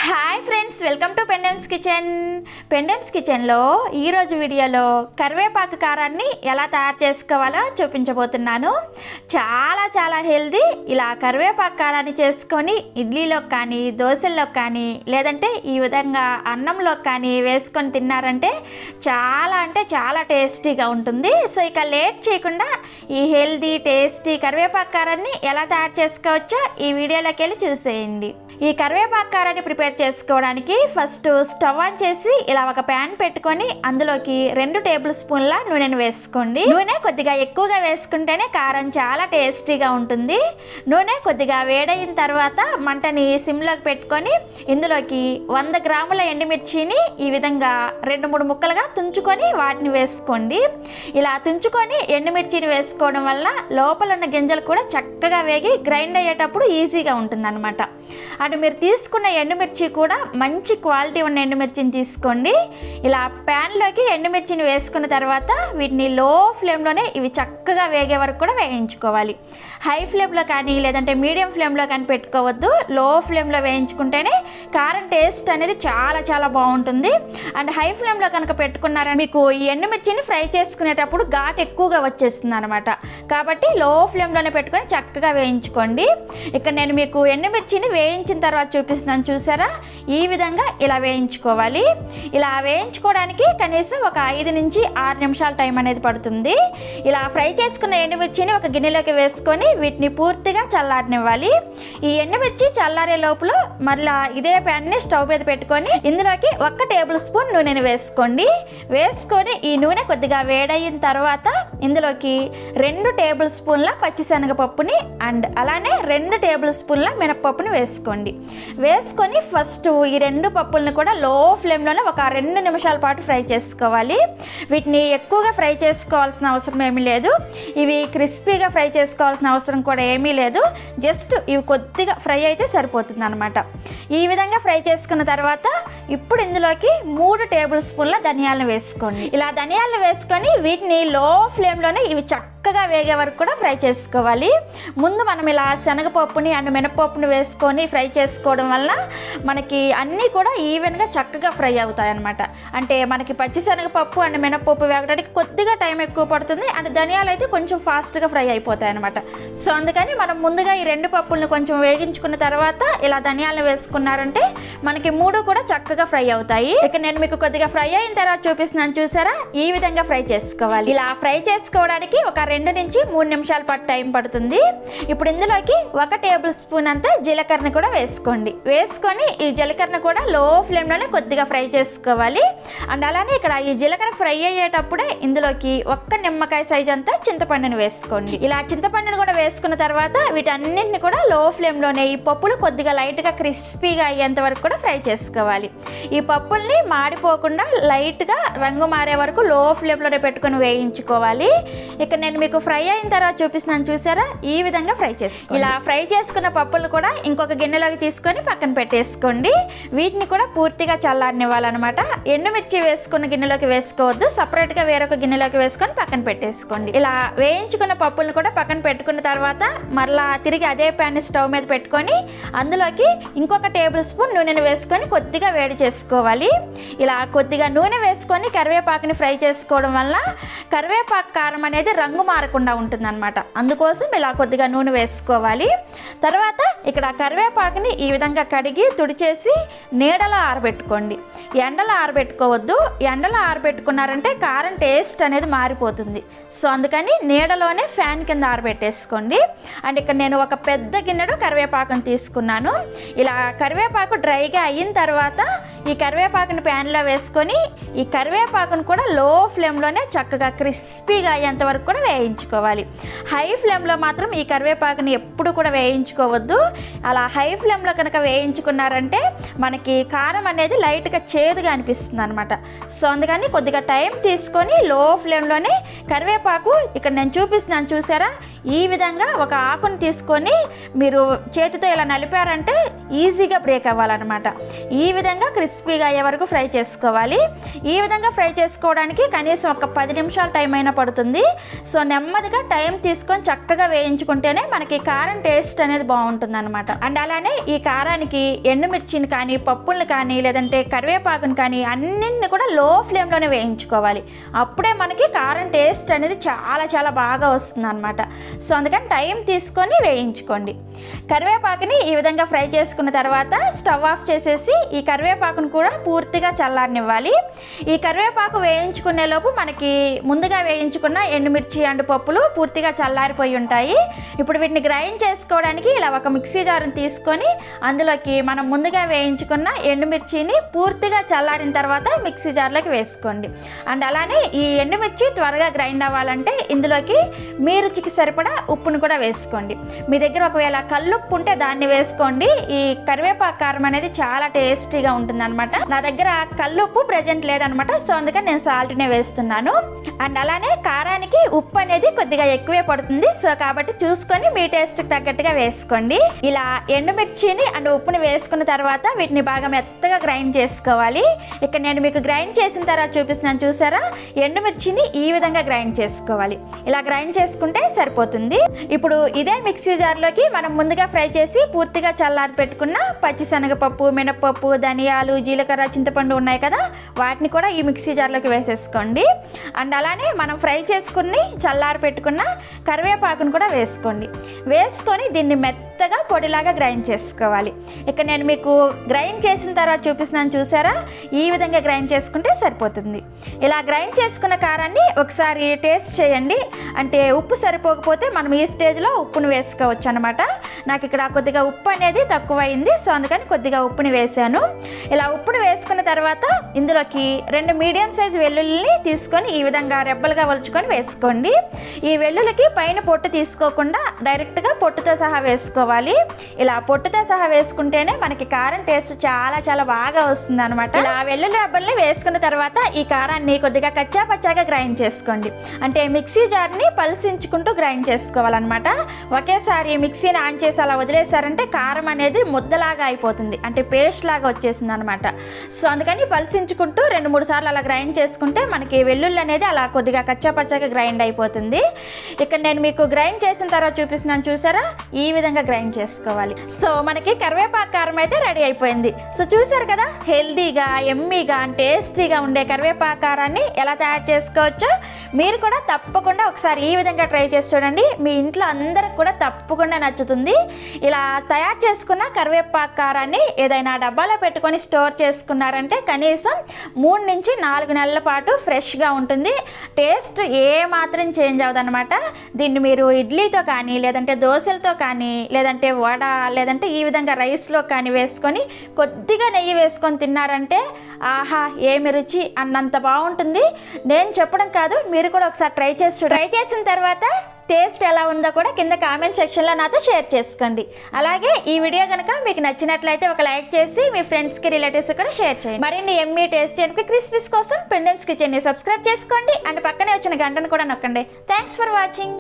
Hi friends, welcome to Pendems కిచెన్లో ఈరోజు వీడియోలో కరివేపాకు కారాన్ని ఎలా తయారు చేసుకోవాలో చూపించబోతున్నాను. చాలా హెల్దీ. ఇలా కరివేపాకు కారాన్ని చేసుకొని ఇడ్లీలో కానీ దోశల్లో కానీ లేదంటే ఈ విధంగా అన్నంలో కానీ వేసుకొని తిన్నారంటే చాలా టేస్టీగా ఉంటుంది. సో ఇక లేట్ చేయకుండా ఈ హెల్దీ టేస్టీ కరివేపాకు కారాన్ని ఎలా తయారు చేసుకోవచ్చో ఈ వీడియోలోకి వెళ్ళి చూసేయండి. ఈ కరివేపాకు కారాన్ని ప్రిపేర్ చేసుకోవడానికి ఫస్ట్ స్టవ్ ఆన్ చేసి ఇలా ఒక ప్యాన్ పెట్టుకొని అందులోకి 2 టేబుల్ స్పూన్ల నూనెను వేసుకోండి. నూనె కొద్దిగా ఎక్కువగా వేసుకుంటేనే కారం చాలా టేస్టీగా ఉంటుంది. నూనె కొద్దిగా వేడైన తర్వాత మంటని సిమ్లోకి పెట్టుకొని ఇందులోకి 100 గ్రాముల ఎండుమిర్చిని ఈ విధంగా 2-3 ముక్కలుగా తుంచుకొని వాటిని వేసుకోండి. ఇలా తుంచుకొని ఎండుమిర్చిని వేసుకోవడం వల్ల లోపల ఉన్న గింజలు కూడా చక్కగా వేగి గ్రైండ్ అయ్యేటప్పుడు ఈజీగా ఉంటుందన్నమాట. అటు మీరు తీసుకున్న ఎండుమిర్చి కూడా మంచి క్వాలిటీ ఉన్న ఎండుమిర్చిని తీసుకోండి. ఇలా ప్యాన్లోకి ఎండుమిర్చిని వేసుకున్న తర్వాత వీటిని లో ఫ్లేమ్లోనే ఇవి చక్కగా వేగే వరకు కూడా వేయించుకోవాలి. హై ఫ్లేమ్లో కానీ లేదంటే మీడియం ఫ్లేమ్లో కానీ పెట్టుకోవద్దు. లో ఫ్లేమ్లో వేయించుకుంటేనే కారం టేస్ట్ అనేది చాలా బాగుంటుంది. అండ్ హై ఫ్లేమ్లో కనుక పెట్టుకున్నారని మీకు ఈ ఎండుమిర్చిని ఫ్రై చేసుకునేటప్పుడు ఘాట్ ఎక్కువగా వచ్చేస్తుంది అనమాట. కాబట్టి లో ఫ్లేమ్లోనే పెట్టుకొని చక్కగా వేయించుకోండి. ఇక్కడ నేను మీకు ఎండుమిర్చిని వేయించిన తర్వాత చూపిస్తున్నాను, చూసారా? ఈ విధంగా ఇలా వేయించుకోవాలి. ఇలా వేయించుకోవడానికి కనీసం ఒక 5 నుంచి 6 నిమిషాల టైం అనేది పడుతుంది. ఇలా ఫ్రై చేసుకున్న ఎండుమిర్చిని ఒక గిన్నెలోకి వేసుకొని వీటిని పూర్తిగా చల్లారనివ్వాలి. ఈ ఎండుమిర్చి చల్లారే లోపల మళ్ళీ ఇదే ప్యాన్ని స్టవ్ మీద పెట్టుకొని ఇందులోకి 1 టేబుల్ స్పూన్ నూనెని వేసుకోండి. వేసుకొని ఈ నూనె కొద్దిగా వేడయిన తర్వాత ఇందులోకి 2 టేబుల్ స్పూన్ల పచ్చిశనగపప్పుని అండ్ అలానే 2 టేబుల్ స్పూన్ల మినపప్పుని వేసుకోండి. వేసుకొని ఫస్ట్ ఈ 2 పప్పులను కూడా లో ఫ్లేమ్లోనే ఒక 2 నిమిషాల పాటు ఫ్రై చేసుకోవాలి. వీటిని ఎక్కువగా ఫ్రై చేసుకోవాల్సిన అవసరం ఏమీ లేదు. ఇవి క్రిస్పీగా ఫ్రై చేసుకోవాల్సిన అవసరం కూడా ఏమీ లేదు. జస్ట్ ఇవి కొద్దిగా ఫ్రై అయితే సరిపోతుంది అనమాట. ఈ విధంగా ఫ్రై చేసుకున్న తర్వాత ఇప్పుడు ఇందులోకి 3 టేబుల్ స్పూన్ల ధనియాలను వేసుకోండి. ఇలా ధనియాలను వేసుకొని వీటిని లో ఫ్లేమ్లోనే ఇవి చక్కగా వేగే వరకు కూడా ఫ్రై చేసుకోవాలి. ముందు మనం ఇలా శనగపప్పుని అండ్ మినపప్పుని వేసుకొని ఫ్రై చేసుకోవడం వల్ల మనకి అన్నీ కూడా ఈవెన్గా చక్కగా ఫ్రై అవుతాయి అన్నమాట. అంటే మనకి పచ్చిశనగపప్పు అండ్ మినపప్పు వేగడానికి కొద్దిగా టైం ఎక్కువ పడుతుంది. అండ్ ధనియాలు అయితే కొంచెం ఫాస్ట్గా ఫ్రై అయిపోతాయి అనమాట. సో అందుకని మనం ముందుగా ఈ 2 పప్పులను కొంచెం వేగించుకున్న తర్వాత ఇలా ధనియాలను వేసుకున్నారంటే మనకి 3 కూడా చక్కగా ఫ్రై అవుతాయి. ఇక నేను మీకు కొద్దిగా ఫ్రై అయిన తర్వాత చూపిస్తున్నాను, చూసారా? ఈ విధంగా ఫ్రై చేసుకోవాలి. ఇలా ఫ్రై చేసుకోవడానికి ఒక 2 నుంచి 3 నిమిషాల పాటు టైం పడుతుంది. ఇప్పుడు ఇందులోకి 1 టేబుల్ స్పూన్ అంతా జీలకర్రని కూడా వేసుకోండి. వేసుకొని ఈ జీలకర్రను కూడా లో ఫ్లేమ్లోనే కొద్దిగా ఫ్రై చేసుకోవాలి. అండ్ అలానే ఇక్కడ ఈ జీలకర్ర ఫ్రై అయ్యేటప్పుడే ఇందులోకి 1 నిమ్మకాయ సైజ్ అంతా చింతపండుని వేసుకోండి. ఇలా చింతపండుని కూడా వేసుకున్న తర్వాత వీటన్నింటిని కూడా లో ఫ్లేమ్లోనే ఈ పప్పులు కొద్దిగా లైట్గా క్రిస్పీగా అయ్యేంత వరకు కూడా ఫ్రై చేసుకోవాలి. ఈ పప్పుల్ని మాడిపోకుండా లైట్గా రంగు మారే వరకు లో ఫ్లేమ్లోనే పెట్టుకొని వేయించుకోవాలి. ఇక్కడ నేను మీకు ఫ్రై అయిన తర్వాత చూపిస్తున్నాను, చూసారా? ఈ విధంగా ఫ్రై చేసుకోండి. ఇలా ఫ్రై చేసుకున్న పప్పులు కూడా ఇంకొక గిన్నెలోకి తీసుకొని పక్కన పెట్టేసుకోండి. వీటిని కూడా పూర్తిగా చల్లారనివ్వాలన్నమాట. ఎండుమిర్చి వేసుకున్న గిన్నెలోకి వేసుకోవద్దు. సపరేట్గా వేరొక గిన్నెలోకి వేసుకొని పక్కన పెట్టేసుకోండి. ఇలా వేయించుకున్న పప్పులను కూడా పక్కన పెట్టుకున్న తర్వాత మరలా తిరిగి అదే ప్యాన్ స్టవ్ మీద పెట్టుకొని అందులోకి ఇంకొక టేబుల్ స్పూన్ నూనెను వేసుకొని కొద్దిగా వేడి చేసుకోవాలి. ఇలా కొద్దిగా నూనె వేసుకొని కరివేపాకుని ఫ్రై చేసుకోవడం వల్ల కరివేపాకు కారం అనేది రంగు మారకుండా ఉంటుందన్నమాట. అందుకోసం ఇలా కొద్దిగా నూనె వేసుకోవాలి. తర్వాత ఇక్కడ కరివేపాకుని ఈ విధంగా కడిగి తుడిచేసి నీడలో ఆరబెట్టుకోండి. ఎండలో ఆరబెట్టుకోవద్దు. ఎండలో ఆరబెట్టుకున్నారంటే కారం టేస్ట్ అనేది మారిపోతుంది. సో అందుకని నీడలోనే ఫ్యాన్ కింద ఆరబెట్టేసుకోండి. అండ్ ఇక్కడ నేను ఒక పెద్ద గిన్నెడు కరివేపాకుని తీసుకున్నాను. ఇలా కరివేపాకు డ్రైగా అయిన తర్వాత ఈ కరివేపాకుని ప్యాన్లో వేసుకొని ఈ కరివేపాకును కూడా లో ఫ్లేమ్లోనే చక్కగా క్రిస్పీగా అయ్యేంత వరకు కూడా వేయించుకోవాలి. హై ఫ్లేమ్లో మాత్రం ఈ కరివేపాకుని ఎప్పుడు కూడా వేయించుకోవద్దు. అలా హై ఫ్లేమ్లో కనుక వేయించుకున్నారంటే మనకి కారం అనేది లైట్గా చేదుగా అనిపిస్తుంది అనమాట. సో అందుకని కొద్దిగా టైం తీసుకొని లో ఫ్లేమ్లోనే కరివేపాకు ఇక్కడ నేను చూపిస్తున్నాను, చూసారా? ఈ విధంగా ఒక ఆకుని తీసుకొని మీరు చేతితో ఇలా నలిపారంటే ఈజీగా బ్రేక్ అవ్వాలన్నమాట. ఈ విధంగా క్రిస్పీగా అయ్యే వరకు ఫ్రై చేసుకోవాలి. ఈ విధంగా ఫ్రై చేసుకోవడానికి కనీసం ఒక 10 నిమిషాల టైం అయినా పడుతుంది. సో నెమ్మదిగా టైం తీసుకొని చక్కగా వేయించుకుంటేనే మనకి కారం టేస్ట్ అనేది బాగుంటుంది అనమాట. అండ్ అలానే ఈ కారానికి ఎండుమిర్చిని కానీ, పప్పులను కానీ, లేదంటే కరివేపాకుని కానీ అన్నింటిని కూడా లో ఫ్లేమ్లోనే వేయించుకోవాలి. అప్పుడే మనకి కారం టేస్ట్ అనేది చాలా చాలా బాగా వస్తుంది అనమాట. సో అందుకని టైం తీసుకొని వేయించుకోండి. కరివేపాకుని ఈ విధంగా ఫ్రై చేసుకున్న తర్వాత స్టవ్ ఆఫ్ చేసేసి ఈ కరివేపాకును కూడా పూర్తిగా చల్లారనివ్వాలి. ఈ కరివేపాకు వేయించుకునే లోపు మనకి ముందుగా వేయించుకున్న ఎండుమిర్చి అండ్ పప్పులు పూర్తిగా చల్లారిపోయి ఉంటాయి. ఇప్పుడు వీటిని గ్రైండ్ చేసుకోవడానికి ఇలా ఒక మిక్సీ జారుని తీసుకొని అందులోకి మనం ముందుగా వేయించుకున్న ఎండుమిర్చిని పూర్తిగా చల్లారిన తర్వాత మిక్సీ జార్లోకి వేసుకోండి. అండ్ అలానే ఈ ఎండుమిర్చి త్వరగా గ్రైండ్ అవ్వాలంటే ఇందులోకి మీ రుచికి సరిపడా ఉప్పును కూడా వేసుకోండి. మీ దగ్గర ఒకవేళ కల్లుప్పు ఉంటే దాన్ని వేసుకోండి. ఈ కరివేపాకు కారం అనేది చాలా టేస్టీగా ఉంటుంది అనమాట. నా దగ్గర కల్లుప్పు ప్రెజెంట్ లేదనమాట. సో అందుకని నేను సాల్ట్నే వేస్తున్నాను. అండ్ అలానే కారానికి ఉప్పు అనేది కొద్దిగా ఎక్కువే పడుతుంది. సో కాబట్టి చూసుకొని మీ టేస్ట్కి తగ్గట్టుగా వేసుకోండి. ఇలా ఎండుమిర్చిని అండ్ ఉప్పుని వేసుకున్న తర్వాత వీటిని బాగా మెత్తగా గ్రైండ్ చేసుకోవాలి. ఇక్కడ నేను మీకు గ్రైండ్ చేసిన తర్వాత చూపిస్తున్నాను, చూసారా? ఎండుమిర్చిని ఈ విధంగా గ్రైండ్ చేసుకోవాలి. ఇలా గ్రైండ్ చేసుకుంటే సరిపోతుంది. ఇప్పుడు ఇదే మిక్సీ జార్లోకి మనం ముందుగా ఫ్రై చేసి పూర్తిగా చల్లారి పెట్టుకున్న పచ్చిశనగపప్పు, మినపప్పు, ధనియాలు, జీలకర్ర, చింతపండు ఉన్నాయి కదా, వాటిని కూడా ఈ మిక్సీ జార్లోకి వేసేసుకోండి. అండ్ అలానే మనం ఫ్రై చేసుకుని చల్లారి పెట్టుకున్న కరివేపాకును కూడా వేసుకోండి. వేసుకొని దీన్ని మెత్తగా పొడిలాగా గ్రైండ్ చేసుకోవాలి. ఇక్కడ నేను మీకు గ్రైండ్ చేసిన తర్వాత చూపిస్తున్నాను, చూసారా? ఈ విధంగా గ్రైండ్ చేసుకుంటే సరిపోతుంది. ఇలా గ్రైండ్ చేసుకున్న కారాన్ని ఒకసారి టేస్ట్ చేయండి. అంటే ఉప్పు సరిపోకపోతే మనం ఈ స్టేజ్లో ఉప్పును వేసుకోవచ్చు అనమాట. నాకు ఇక్కడ కొద్దిగా ఉప్పు అనేది తక్కువైంది. సో అందుకని కొద్దిగా ఉప్పుని వేసాను. ఇలా ఉప్పుని వేసుకున్న తర్వాత ఇందులోకి 2 మీడియం సైజ్ వెల్లుల్లిని తీసుకొని ఈ విధంగా రెబ్బలుగా వలుచుకొని వేసుకోండి. ఈ వెల్లుల్లికి పైన పొట్టు తీసుకోకుండా డైరెక్ట్గా పొట్టుతో సహా వేసుకోవాలి. ఇలా పొట్టుతో సహా వేసుకుంటేనే మనకి కారం టేస్ట్ చాలా చాలా బాగా వస్తుంది అనమాట. ఇలా వెల్లుల్లి రెబ్బల్ని వేసుకున్న తర్వాత ఈ కారాన్ని కొద్దిగా కచ్చా పచ్చాగా గ్రైండ్ చేసుకోండి. అంటే మిక్సీ జార్ని పల్సించుకుంటూ గ్రైండ్ చేసుకోవాలన్నమాట. ఒకేసారి మిక్సీని ఆన్ చేసి అలా వదిలేసారంటే కారం అనేది ముద్దలాగా అయిపోతుంది, అంటే పేస్ట్ లాగా వచ్చేసింది అనమాట. సో అందుకని పల్సించుకుంటూ 2-3 సార్లు అలా గ్రైండ్ చేసుకుంటే మనకి వెల్లుల్లి అనేది అలా కొద్దిగా కచ్చా పచ్చాగా గ్రైండ్ అయిపోతుంది. ఇక్కడ నేను మీకు గ్రైండ్ చేసిన తర్వాత చూపిస్తున్నాను, చూసారా? ఈ విధంగా గ్రైండ్ చేసుకోవాలి. సో మనకి కరివేపాకు కారం అయితే రెడీ అయిపోయింది. సో చూసారు కదా, హెల్దీగా, ఎమ్మీగా, టేస్టీగా ఉండే కరివేపాకు కారాన్ని ఎలా తయారు చేసుకోవచ్చో మీరు కూడా తప్పకుండా ఒకసారి ఈ విధంగా ట్రై చేసి చూడండి. మీ ఇంట్లో అందరికి కూడా తప్పకుండా నచ్చుతుంది. ఇలా తయారు చేసుకున్న కరివేపాకు కారాన్ని ఏదైనా డబ్బాలో పెట్టుకొని స్టోర్ చేసుకున్నారంటే కనీసం 3 నుంచి 4 నెలల పాటు ఫ్రెష్గా ఉంటుంది. టేస్ట్ ఏ మాత్రం చేంజ్ అవ్వదన్నమాట. దీన్ని మీరు ఇడ్లీతో కానీ, లేదంటే దోశలతో కానీ, లేదంటే వడ, లేదంటే ఈ విధంగా రైస్లో కానీ వేసుకొని కొద్దిగా నెయ్యి వేసుకొని తిన్నారంటే ఆహా ఏమి రుచి అన్నంత బాగుంటుంది. నేను చెప్పడం కాదు, మీరు కూడా ఒకసారి ట్రై చేసిన తర్వాత టేస్ట్ ఎలా ఉందో కూడా కింద కామెంట్ సెక్షన్లో నాతో షేర్ చేసుకోండి. అలాగే ఈ వీడియో కనుక మీకు నచ్చినట్లయితే ఒక లైక్ చేసి మీ ఫ్రెండ్స్కి, రిలేటివ్స్కి కూడా షేర్ చేయండి. మరిన్ని ఎమ్మీ టేస్టీ అండ్ క్రిస్పీస్ కోసం పెండెమ్స్ కిచెన్ని సబ్స్క్రైబ్ చేసుకోండి. అండ్ పక్కనే వచ్చిన గంటను కూడా నొక్కండి. Thanks for watching.